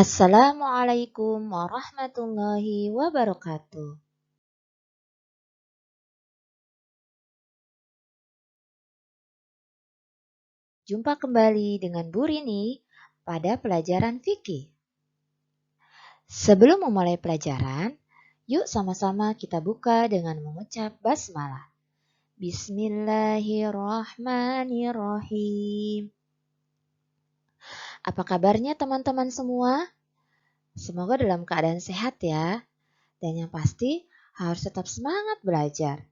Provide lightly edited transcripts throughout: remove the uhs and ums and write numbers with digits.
Assalamualaikum warahmatullahi wabarakatuh. Jumpa kembali dengan Bu Rini pada pelajaran fikih. Sebelum memulai pelajaran, yuk sama-sama kita buka dengan mengucap basmalah. Bismillahirrahmanirrahim. Apa kabarnya teman-teman semua? Semoga dalam keadaan sehat ya. Dan yang pasti harus tetap semangat belajar.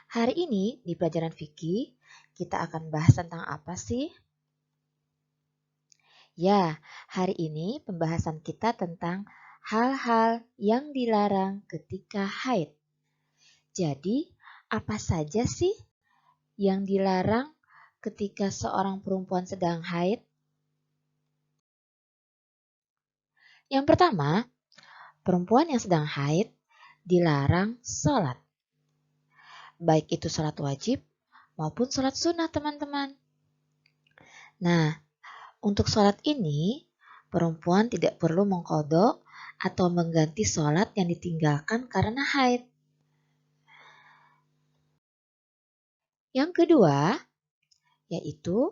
Hari ini di pelajaran fikih, kita akan bahas tentang apa sih? Ya, hari ini pembahasan kita tentang hal-hal yang dilarang ketika haid. Jadi, apa saja sih yang dilarang ketika seorang perempuan sedang haid? Yang pertama, perempuan yang sedang haid dilarang sholat. Baik itu sholat wajib maupun sholat sunnah, teman-teman. Nah, untuk sholat ini, perempuan tidak perlu mengqadha atau mengganti sholat yang ditinggalkan karena haid. Yang kedua, yaitu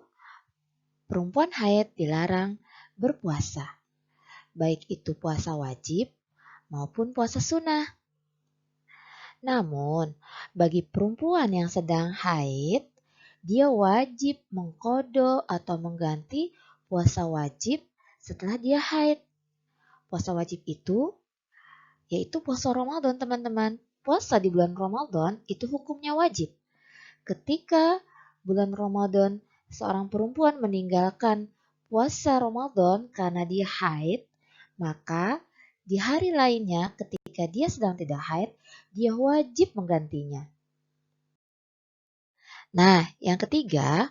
perempuan haid dilarang berpuasa, baik itu puasa wajib maupun puasa sunnah. Namun, bagi perempuan yang sedang haid, dia wajib mengqadha atau mengganti puasa wajib setelah dia haid. Puasa wajib itu yaitu puasa Ramadan, teman-teman. Puasa di bulan Ramadan itu hukumnya wajib. Ketika bulan Ramadan seorang perempuan meninggalkan puasa Ramadan karena dia haid, maka di hari lainnya ketika dia sedang tidak haid, dia wajib menggantinya. Nah, yang ketiga,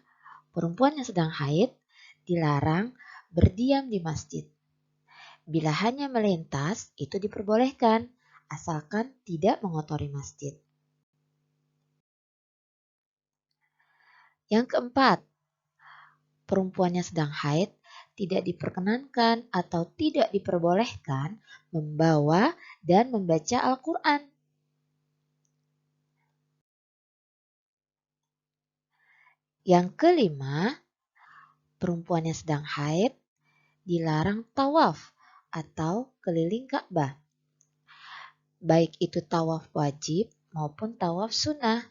perempuan yang sedang haid dilarang berdiam di masjid. Bila hanya melintas, itu diperbolehkan, asalkan tidak mengotori masjid. Yang keempat, perempuan yang sedang haid tidak diperkenankan atau tidak diperbolehkan membawa dan membaca Al-Quran. Yang kelima, perempuan yang sedang haid dilarang tawaf atau keliling Ka'bah. Baik itu tawaf wajib maupun tawaf sunnah.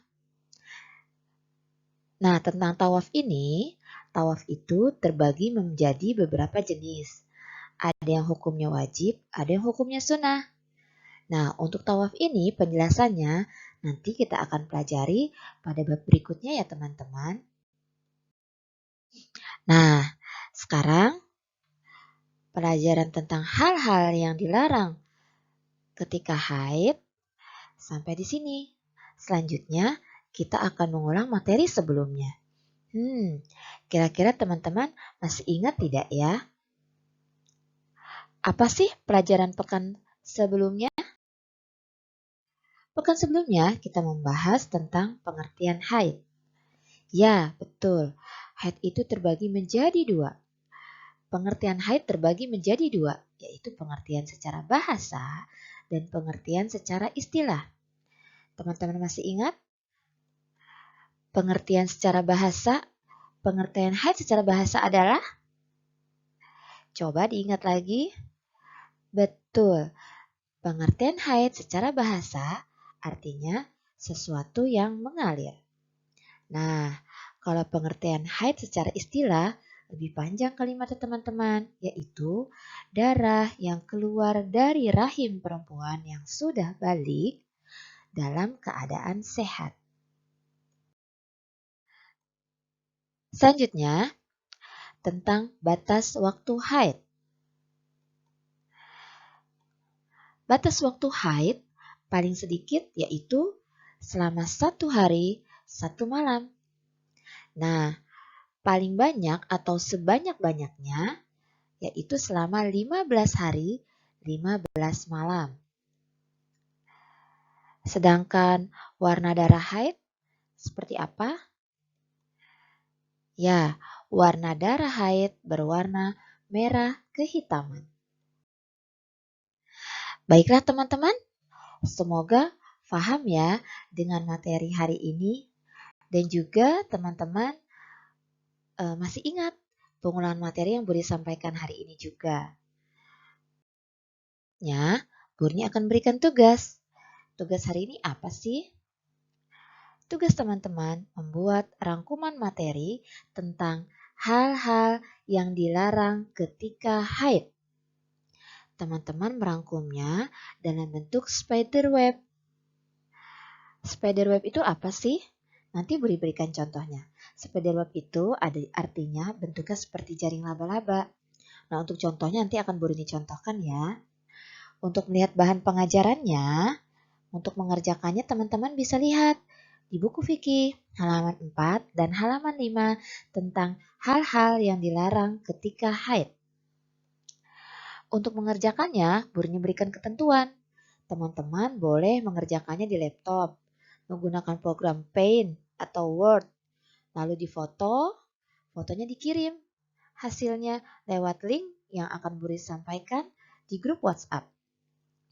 Nah, tentang tawaf ini, tawaf itu terbagi menjadi beberapa jenis. Ada yang hukumnya wajib, ada yang hukumnya sunnah. Nah, untuk tawaf ini penjelasannya nanti kita akan pelajari pada bab berikutnya ya teman-teman. Nah, sekarang pelajaran tentang hal-hal yang dilarang ketika haid sampai di sini. Selanjutnya, kita akan mengulang materi sebelumnya. Kira-kira teman-teman masih ingat tidak ya? Apa sih pelajaran pekan sebelumnya? Pekan sebelumnya kita membahas tentang pengertian haid. Ya, betul. Haid itu terbagi menjadi dua. Pengertian haid terbagi menjadi dua, yaitu pengertian secara bahasa dan pengertian secara istilah. Teman-teman masih ingat? Pengertian secara bahasa, pengertian haid secara bahasa adalah? Coba diingat lagi. Betul, pengertian haid secara bahasa artinya sesuatu yang mengalir. Nah, kalau pengertian haid secara istilah lebih panjang kalimatnya teman-teman, yaitu darah yang keluar dari rahim perempuan yang sudah balik dalam keadaan sehat. Selanjutnya, tentang batas waktu haid. Batas waktu haid paling sedikit yaitu selama 1 hari 1 malam. Nah, paling banyak atau sebanyak-banyaknya yaitu selama 15 hari 15 malam. Sedangkan warna darah haid seperti apa? Ya, warna darah haid berwarna merah kehitaman. Baiklah teman-teman, semoga paham ya dengan materi hari ini dan juga teman-teman masih ingat pengulangan materi yang Budi sampaikan hari ini juga. Ya, Budi akan berikan tugas. Tugas hari ini apa sih? Tugas teman-teman membuat rangkuman materi tentang hal-hal yang dilarang ketika haid. Teman-teman merangkumnya dalam bentuk spiderweb. Spiderweb itu apa sih? Nanti Budi berikan contohnya. Spiderweb itu ada artinya bentuknya seperti jaring laba-laba. Nah, untuk contohnya nanti akan Budi contohkan ya. Untuk melihat bahan pengajarannya, untuk mengerjakannya teman-teman bisa lihat di buku fikih halaman 4 dan halaman 5 tentang hal-hal yang dilarang ketika haid. Untuk mengerjakannya, Budi berikan ketentuan. Teman-teman boleh mengerjakannya di laptop, menggunakan program Paint atau Word, lalu difoto, fotonya dikirim. Hasilnya lewat link yang akan Budi sampaikan di grup WhatsApp.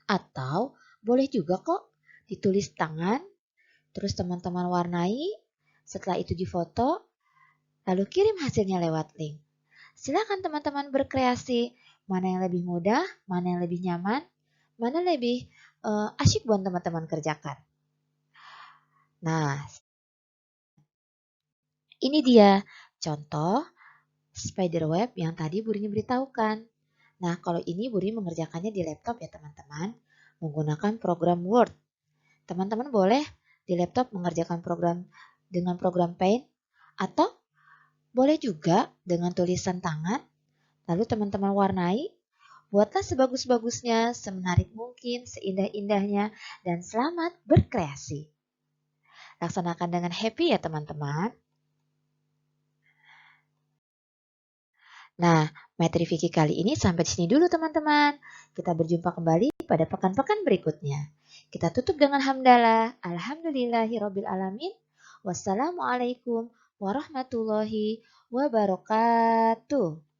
Atau boleh juga kok ditulis tangan, terus teman-teman warnai, setelah itu difoto, lalu kirim hasilnya lewat link. Silakan teman-teman berkreasi, mana yang lebih mudah, mana yang lebih nyaman, mana lebih asyik buat teman-teman kerjakan. Nah, ini dia contoh spiderweb yang tadi Budi beritahukan. Nah, kalau ini Budi mengerjakannya di laptop ya teman-teman, menggunakan program Word. Teman-teman boleh di laptop mengerjakan program dengan program Paint atau boleh juga dengan tulisan tangan, lalu teman-teman warnai, buatlah sebagus-bagusnya, semenarik mungkin, seindah-indahnya, dan selamat berkreasi. Laksanakan dengan happy ya teman-teman. Nah, materi fikih kali ini sampai di sini dulu teman-teman. Kita berjumpa kembali pada pekan-pekan berikutnya. Kita tutup dengan hamdalah. Alhamdulillahirrabbilalamin. Wassalamualaikum warahmatullahi wabarakatuh.